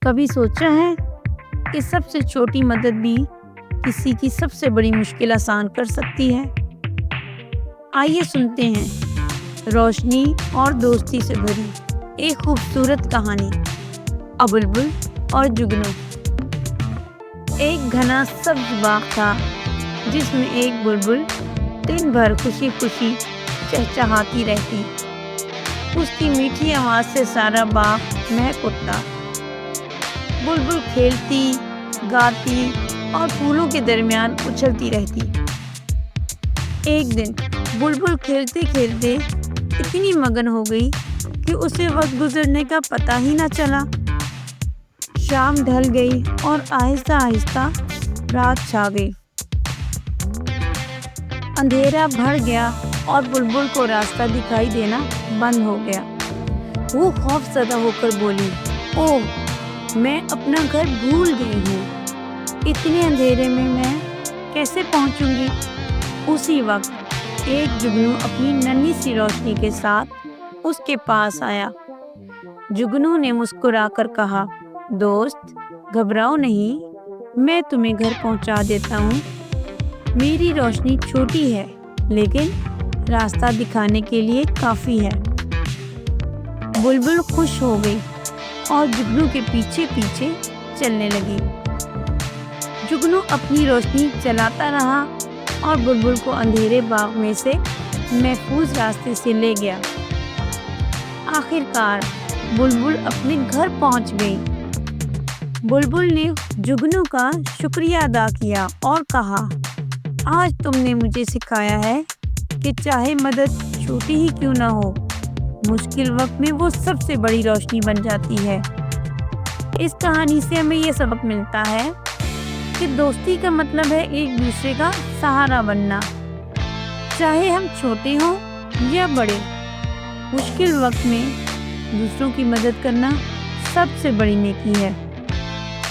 کبھی سوچا ہے کہ سب سے چھوٹی مدد بھی کسی کی سب سے بڑی مشکل آسان کر سکتی ہے؟ آئیے سنتے ہیں روشنی اور دوستی سے بھری ایک خوبصورت کہانی، بلبل اور جگنو۔ ایک گھنا سبز باغ تھا جس میں ایک بلبل دن بھر خوشی خوشی چہچہاتی رہتی۔ اس کی میٹھی آواز سے سارا باغ مہک اٹھتا۔ بلبل کھیلتی، گاتی اور پھولوں کے درمیان اچھلتی رہتی۔ ایک دن بلبل کھیلتے کھیلتے اتنی مگن ہو گئی کہ اسے وقت گزرنے کا پتہ ہی نہ چلا۔ شام ڈھل گئی اور آہستہ آہستہ رات چھا گئی۔ اندھیرا بڑھ گیا اور بلبل کو راستہ دکھائی دینا بند ہو گیا۔ وہ خوف زدہ ہو کر بولی، اوہ، میں اپنا گھر بھول گئی ہوں۔ اتنے اندھیرے میں کیسے پہنچوں گی؟ اسی وقت ایک جگنو اپنی ننھی سی روشنی کے ساتھ اس کے پاس آیا۔ جگنو نے مسکرا کر کہا، دوست، گھبراؤ نہیں، میں تمہیں گھر پہنچا دیتا ہوں۔ میری روشنی چھوٹی ہے لیکن راستہ دکھانے کے لیے کافی ہے۔ بلبل خوش ہو گئی اور جگنو کے پیچھے پیچھے چلنے لگی۔ جگنو اپنی روشنی چلاتا رہا اور بلبل کو اندھیرے باغ میں سے محفوظ راستے سے لے گیا۔ آخر کار بلبل اپنے گھر پہنچ گئی۔ بلبل نے جگنو کا شکریہ ادا کیا اور کہا، آج تم نے مجھے سکھایا ہے کہ چاہے مدد چھوٹی ہی کیوں نہ ہو، مشکل وقت میں وہ سب سے بڑی روشنی بن جاتی ہے۔ اس کہانی سے ہمیں یہ سبق ملتا ہے کہ دوستی کا مطلب ہے ایک دوسرے کا سہارا بننا، چاہے ہم چھوٹے ہوں یا بڑے۔ مشکل وقت میں دوسروں کی مدد کرنا سب سے بڑی نیکی ہے۔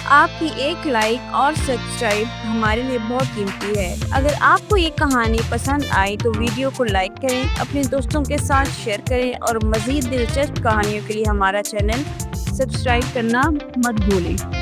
آپ کی ایک لائک اور سبسکرائب ہمارے لیے بہت قیمتی ہے۔ اگر آپ کو یہ کہانی پسند آئی تو ویڈیو کو لائک کریں، اپنے دوستوں کے ساتھ شیئر کریں اور مزید دلچسپ کہانیوں کے لیے ہمارا چینل سبسکرائب کرنا مت بھولیں۔